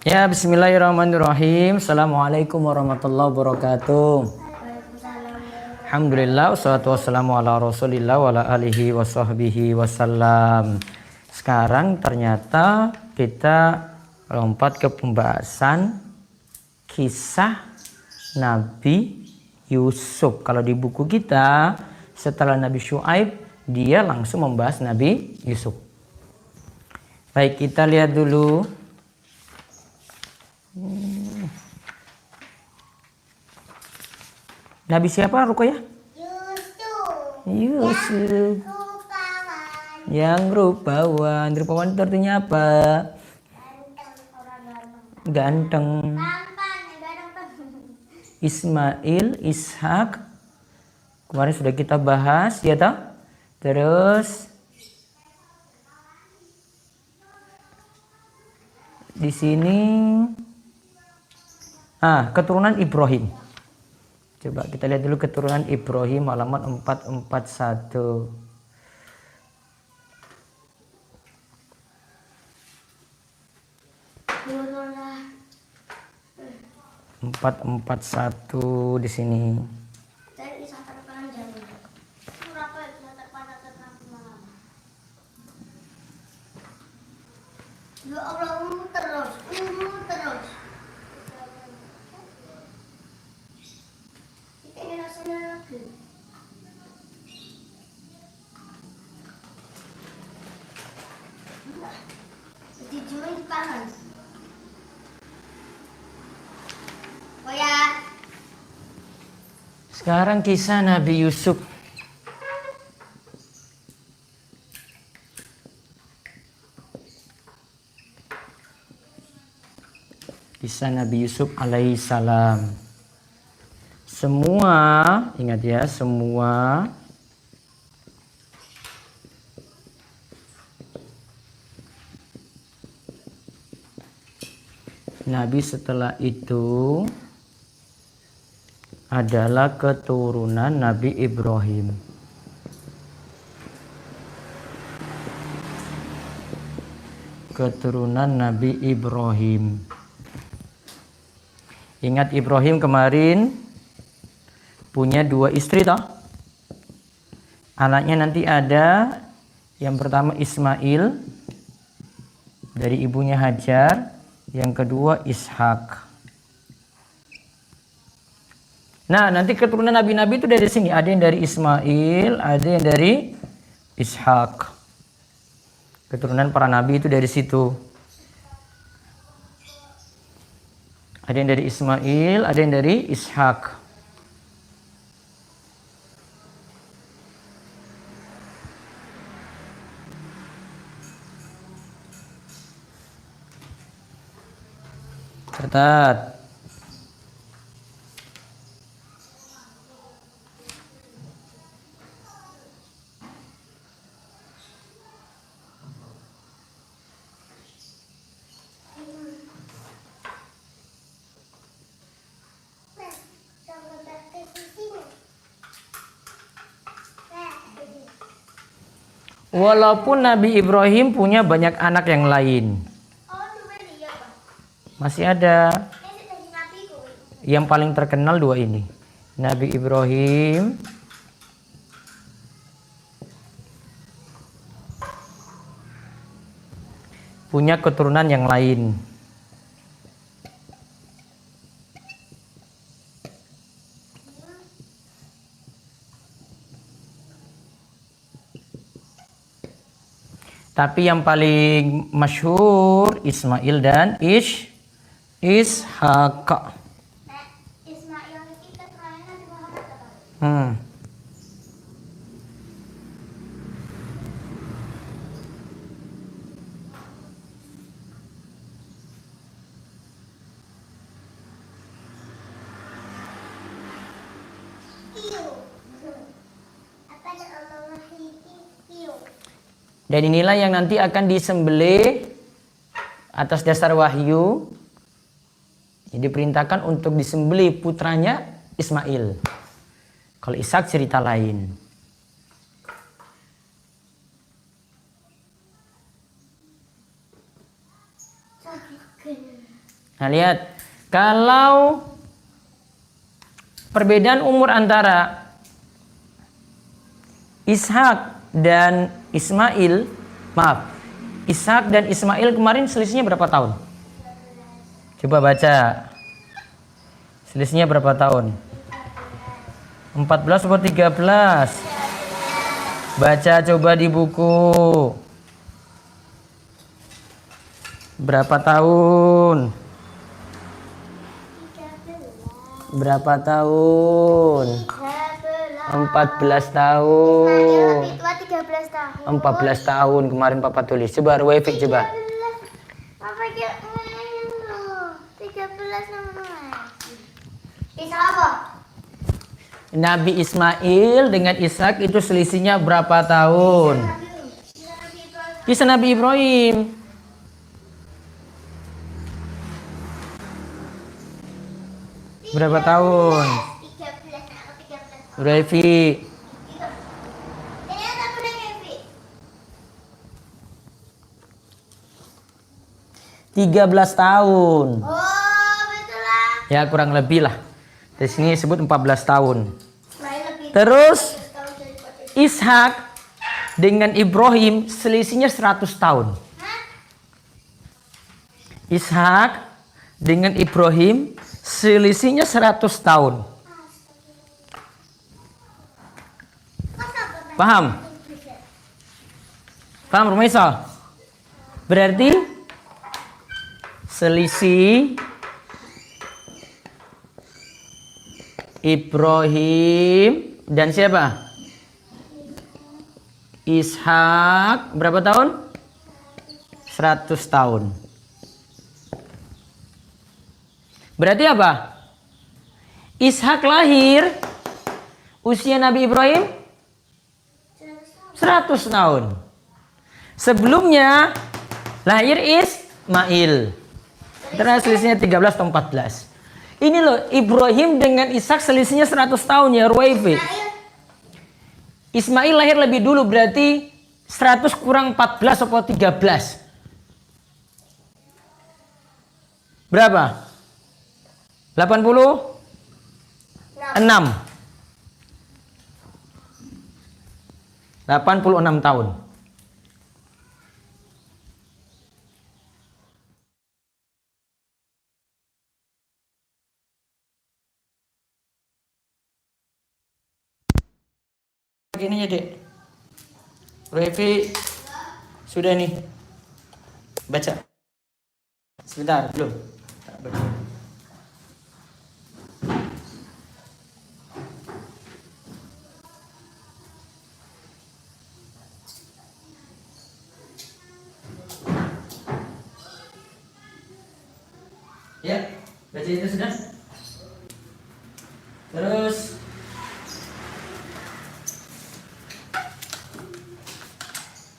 Ya, bismillahirrahmanirrahim. Assalamualaikum warahmatullahi wabarakatuh. Alhamdulillah, wassalatu wassalamu ala rasulillah wa ala alihi wa sahbihi wasallam. Sekarang ternyata kita lompat ke pembahasan kisah Nabi Yusuf. Kalau di buku kita, setelah Nabi Syuaib, dia langsung membahas Nabi Yusuf. Baik, kita lihat dulu. Nabi siapa, Ruqayyah? Yusuf. Yang rupawan. Rupawan itu artinya apa? Ganteng. Ismail, Ishak. Kemarin sudah kita bahas, ya toh? Terus di sini keturunan Ibrahim. Coba kita lihat dulu keturunan Ibrahim halaman 441. 441 di sini. Ya Allah, terus. Ini rasanya lagi. Dijual di tangan. Oh ya. Sekarang kisah Nabi Yusuf. Kisah Nabi Yusuf alaihissalam. Semua, ingat ya, semua Nabi setelah itu adalah keturunan Nabi Ibrahim. Keturunan Nabi Ibrahim. Ingat Ibrahim kemarin punya 2 istri toh? Anaknya nanti ada yang pertama Ismail dari ibunya Hajar, yang kedua Ishak. Nah, nanti keturunan nabi-nabi itu dari sini, ada yang dari Ismail, ada yang dari Ishak. Keturunan para nabi itu dari situ. Ada yang dari Ismail, ada yang dari Ishak. Catat. Walaupun Nabi Ibrahim punya banyak anak yang lain, masih ada yang paling terkenal 2 ini. Nabi Ibrahim punya keturunan yang lain. Tapi yang paling masyhur Ismail dan Ishak. Ismail kita kerangan di Muhammad apa? Dan inilah yang nanti akan disembelih atas dasar wahyu. Jadi diperintahkan untuk disembelih putranya Ismail. Kalau Ishak cerita lain. Nah, lihat. Kalau perbedaan umur antara Ishak dan Ismail, maaf, Ishak dan Ismail kemarin selisihnya berapa tahun? Coba baca. Selisihnya berapa tahun? 14 atau 13? Baca coba di buku. Berapa tahun? 13. Berapa tahun? 14 tahun. Lebih tua 13 tahun. 14 tahun kemarin Papa tulis. Coba Ruwaifik coba. 13. Papa kira 13 namanya. Bisa apa? Nabi Ismail dengan Ishak itu selisihnya berapa tahun? Kisah Nabi Ibrahim. Berapa tahun? 13. Aku 13. Ruwaifik. Ini ada berapa Evi? 13 tahun. Oh, betul lah. Ya kurang lebih lah. Di sini sebut 14 tahun. Ismail lebih Terus tahun daripada. Ishak dengan Ibrahim selisihnya 100 tahun. Hah? Ishak dengan Ibrahim selisihnya 100 tahun. Paham? Paham Rumaisa? Berarti selisih Ibrahim dan siapa? Ishak berapa tahun? 100 tahun. Berarti apa? Ishak lahir usia Nabi Ibrahim 100 tahun. Sebelumnya lahir Ismail. Karena selisihnya 13 atau 14. Ini loh Ibrahim dengan Ishak selisihnya 100 tahun ya Ruwaifik. Ismail lahir lebih dulu berarti 100 kurang 14 atau 13. Berapa? 86 86 tahun. Begini ya, Dek. Revi sudah nih. Baca. Sebentar, belum. Tak baca. Ya, baca itu sudah. Terus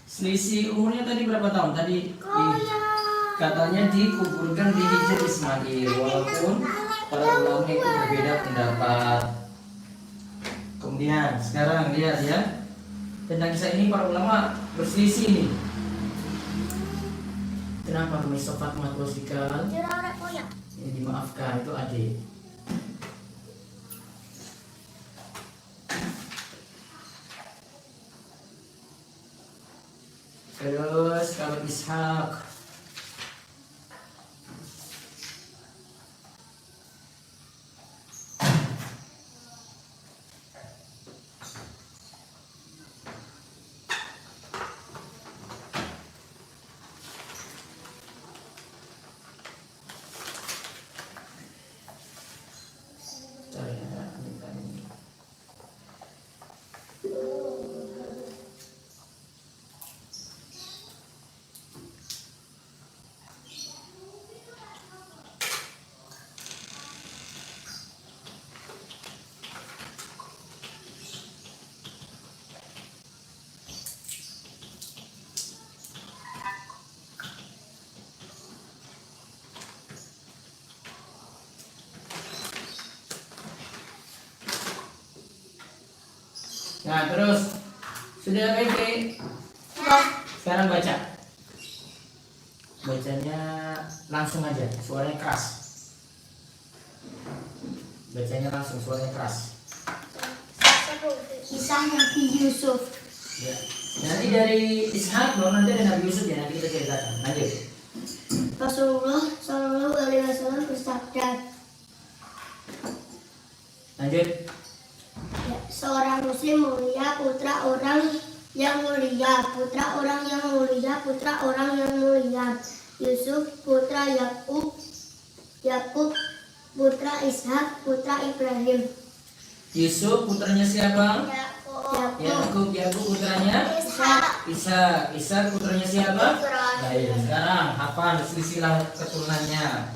selisih umurnya tadi berapa tahun? Tadi katanya dikuburkan di hijr Ismail, walaupun para ulama itu berbeda pendapat. Kemudian sekarang lihat ya, tentang kisah ini para ulama berselisih nih. Kenapa kami sofat matwasikal? Ini dimaafkan, itu adik. Terus kalau Ishak nah terus sudah ready? Sekarang baca. Bacanya langsung aja, suaranya keras. Bacanya langsung, suaranya keras. Kisah Nabi Yusuf. Ya. Nanti dari Ishak, baru nanti ada Nabi Yusuf ya, nanti kita ceritakan. Lanjut. Rasulullah Shallallahu Alaihi Wasallam bersabda, Lanjut. ya, seorang muslim mulia, putra orang yang mulia, putra orang yang mulia, putra orang yang mulia. Yusuf putra Yakub, Yakub putra Ishak, putra Ibrahim. Yusuf putranya siapa? Yakub Yakub putranya Ishak. Ishak putranya siapa? Ibrahim. Baik, sekarang hafal silsilah keturunannya.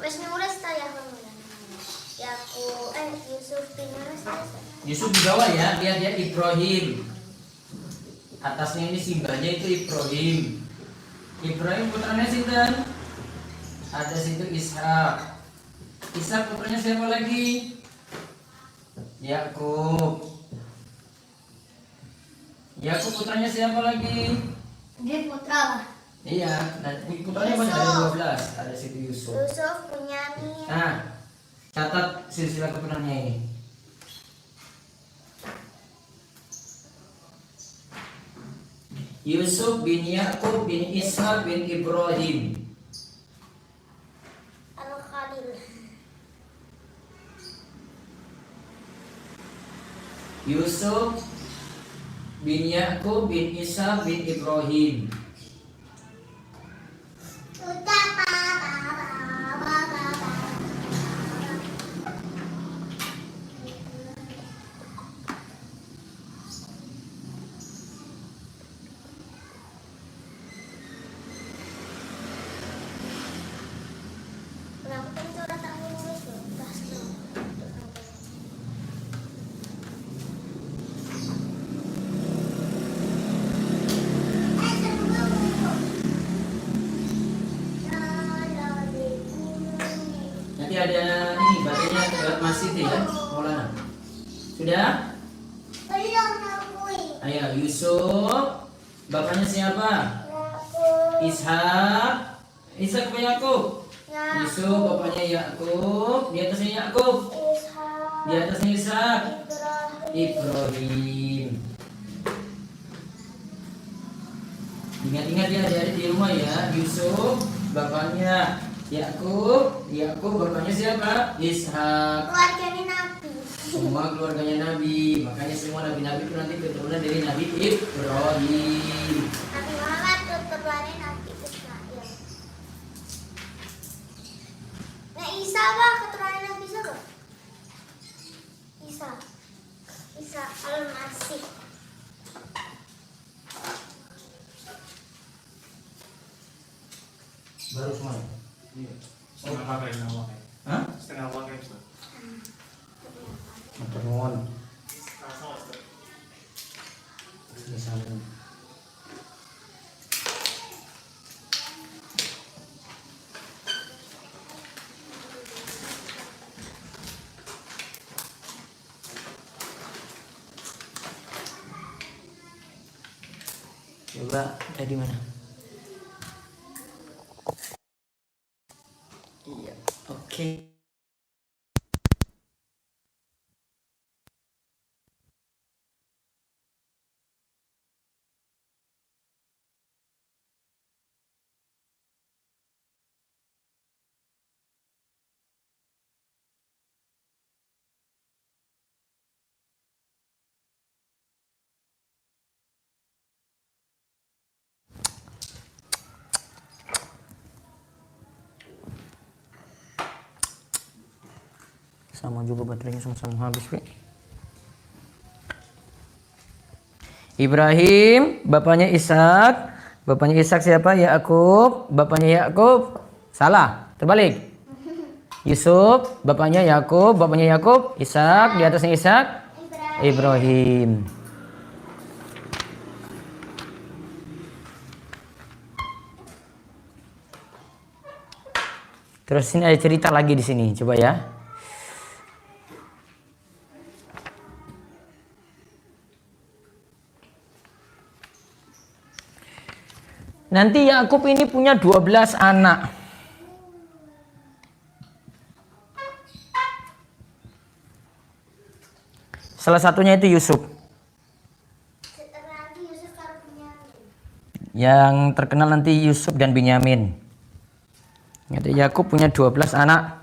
Wes nulis ta ya kemudian. Yakub Yusuf nulis. Yusuf di bawah ya, dia Ibrahim. Atasnya ini simbahnya itu Ibrahim. Ibrahim putranya sinten? Ada situ Ishak. Ishak putranya siapa lagi? Yakub. Yakub putranya siapa lagi? Dia putra lah. Iya, dan putranya banyak, ada 12. Ada situ Yusuf. Yusuf Bunyamin. Nah, catat silsilah keturunannya ini. Yusuf bin Yakub bin Ishak bin Ibrahim. Al-Khalil. Yusuf bin Yakub bin Ishak bin Ibrahim. Kenapa kan itu orang tak nulis loh? Tas loh. Nanti ada ini bacanya masih ya, Maulana. Sudah? Ayo Yusuf. Bapaknya siapa? Ishak. Ishak apa Yakub? Yusuf bapaknya Yakub. Di atasnya Yakub. Di atasnya Ishak. Ibrahim. Ingat-ingat ya adik-adik di rumah ya. Yusuf bapaknya Yakub. Yakub bapaknya siapa? Ishak. Keluarganya Nabi. Semua keluarganya Nabi. Makanya semua nabi-nabi itu nanti keturunan dari Nabi Ibrahim. Nabi Muhammad keturunan Nabi Ismail. Nah Isa apa keturunan Nabi siapa? Isa Al-Masih. Baru semuanya. Setengah pakai nama. Hah? Setengah pakai Ustaz. Matur nuwun. Sama Ustaz. Misalnya. Coba dari mana? Iya, oke. Sama juga baterainya sama-sama habis, Wi. Ibrahim, bapaknya Ishak. Bapaknya Ishak siapa? Yakub. Bapaknya Yakub salah, terbalik. Yusuf, bapaknya Yakub. Bapaknya Yakub Ishak. Di atasnya Ishak Ibrahim. Terus ini ada cerita lagi di sini, coba ya. Nanti Yakub ini punya 12 anak. Salah satunya itu Yusuf. Yang terkenal nanti Yusuf dan Binyamin. Jadi Yakub punya 12 anak.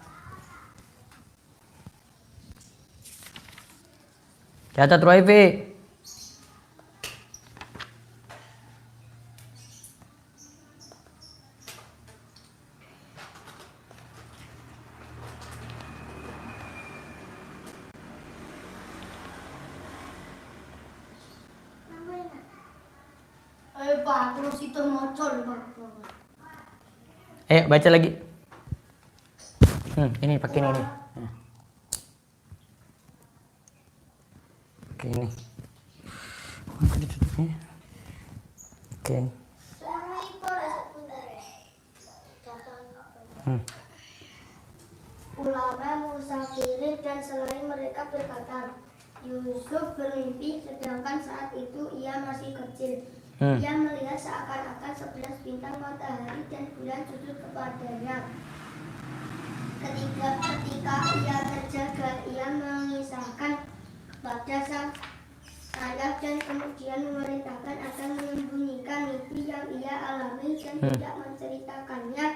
Catat Royvi. Pak, terus itu mocol, Pak. Ayo baca lagi. Ini pakai ini. Oke ini. Oke. Ulama musafirin dan selain mereka berkata, Yusuf bermimpi sedangkan saat itu ia masih kecil. Ia melihat seakan-akan 11 bintang matahari dan bulan sujud kepadanya. Ketika ia terjaga, ia mengisahkan kepada sang ayah dan kemudian memerintahkan agar menyembunyikan mimpi yang ia alami dan tidak menceritakannya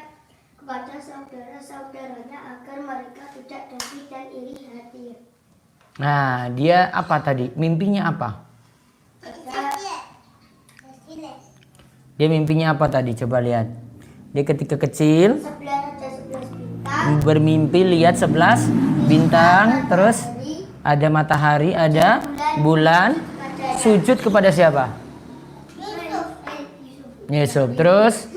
kepada saudara-saudaranya agar mereka tidak dengki dan iri hati. Nah, dia apa tadi? Mimpinya apa? Dia mimpinya apa tadi? Coba lihat. Dia ketika kecil Ada 11 bintang. bermimpi lihat 11 bintang, terus ada matahari, ada bulan, sujud kepada siapa? Yusuf. Terus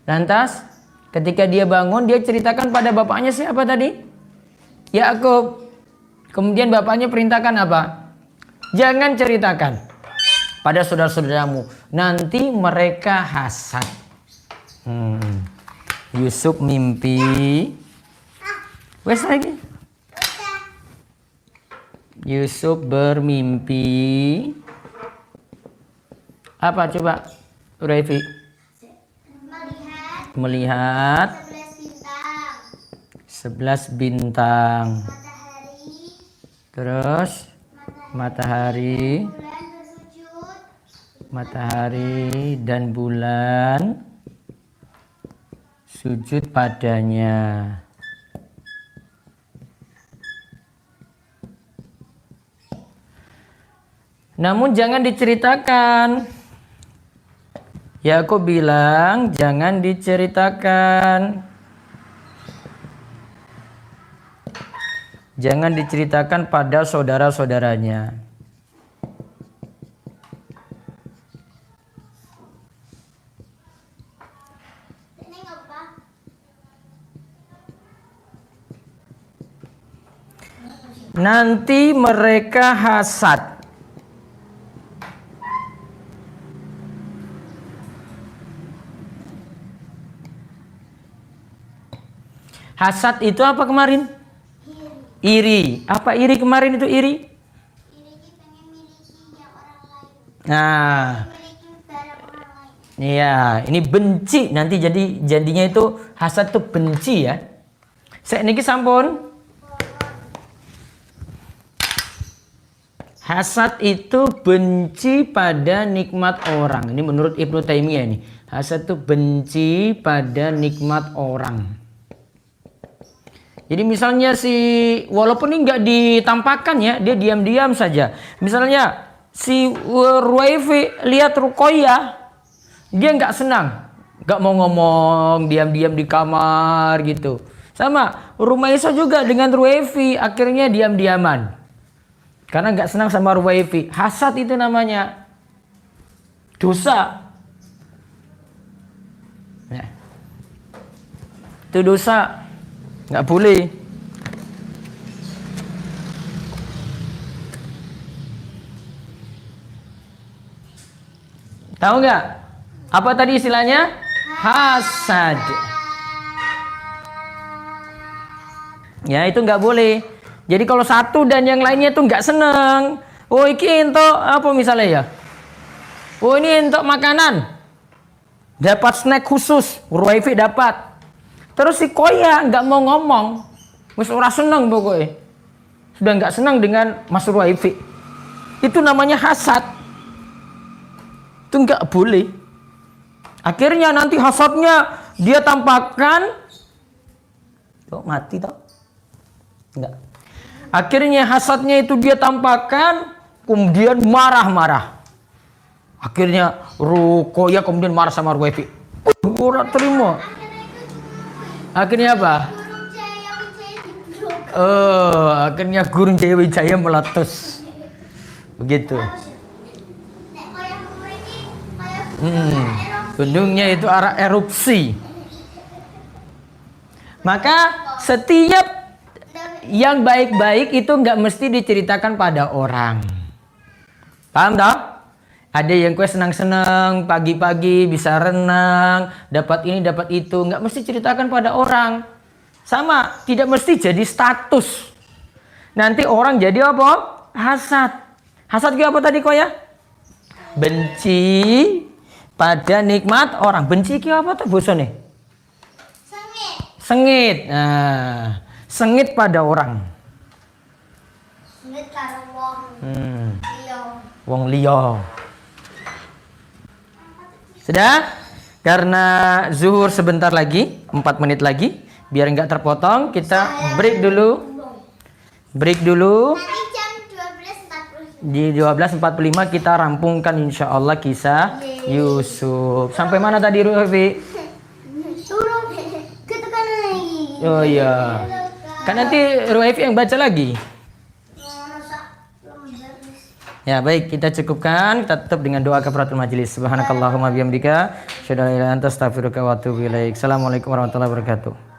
lantas ketika dia bangun, dia ceritakan pada bapaknya siapa tadi? Yakub. Kemudian bapaknya perintahkan apa? Jangan ceritakan pada saudara-saudaramu, nanti mereka hasad. Yusuf mimpi. Wes lagi. Yusuf bermimpi. Apa coba? Revi. Melihat 11 bintang. Terus matahari dan bulan sujud padanya. Namun jangan diceritakan. Yakub bilang jangan diceritakan. Jangan diceritakan pada saudara-saudaranya. Nanti mereka hasad. Hasad itu apa kemarin? Iri. Apa iri kemarin itu iri? Nah, iya, ini benci. Nanti jadinya itu hasad itu benci ya. Saya niki sampun. Hasad itu benci pada nikmat orang. Ini menurut Ibnu Taimiyah ini. Hasad itu benci pada nikmat orang. Jadi misalnya walaupun ini nggak ditampakkan ya, dia diam-diam saja. Misalnya si Ruwaifi lihat Ruqayyah, dia nggak senang, nggak mau ngomong, diam-diam di kamar gitu. Sama Rumaisa juga dengan Ruwaifi, akhirnya diam-diaman. Karena nggak senang sama Ruwaifi. Hasad itu namanya dosa. Ya. Itu dosa. Nggak boleh. Tahu nggak? Apa tadi istilahnya? Hasad. Ya itu nggak boleh. Jadi kalau satu dan yang lainnya itu nggak seneng. Oh ini untuk apa misalnya ya? Oh ini untuk makanan. Dapat snack khusus, Ruwaifi dapat. Terus si Koya nggak mau ngomong. Wis ora seneng pokoknya. Sudah nggak senang dengan Mas Ruwaifi. Itu namanya hasad. Itu nggak boleh. Akhirnya nanti hasadnya dia tampakkan. Kok mati tau? Enggak. Akhirnya hasadnya itu dia tampakkan, kemudian marah-marah. Akhirnya Rukoya kemudian marah sama Ruwaifi. Ora terima. Akhirnya apa? Akhirnya Gurun Jaya Wijaya meletus. Begitu. Gunungnya itu arah erupsi. Maka setiap yang baik-baik itu nggak mesti diceritakan pada orang. Paham tak? Ada yang kue senang-senang pagi-pagi bisa renang, dapat ini dapat itu, nggak mesti ceritakan pada orang. Sama, tidak mesti jadi status. Nanti orang jadi apa? Hasad. Hasad ke apa tadi kok ya? Benci pada nikmat orang. Benci ke apa tuh bosone? Sengit. Nah, sengit pada orang. Sengit karo wong. Wong liya. Sudah? Karena zuhur sebentar lagi, 4 menit lagi, biar nggak terpotong, kita break dulu. Break dulu. Nanti jam 12.45. Di 12.45 kita rampungkan insya Allah kisah Yusuf. Sampai mana tadi Rufi? Suruh ketekan lagi. Oh iya. Kan nanti Rufi yang baca lagi. Ya baik, kita cukupkan. Kita tutup dengan doa kafaratul majelis. Subhanakallahumma bihamdika, asyhadu an la ilaha illa anta, astaghfiruka wa atubu ilaik. Assalamualaikum warahmatullahi wabarakatuh.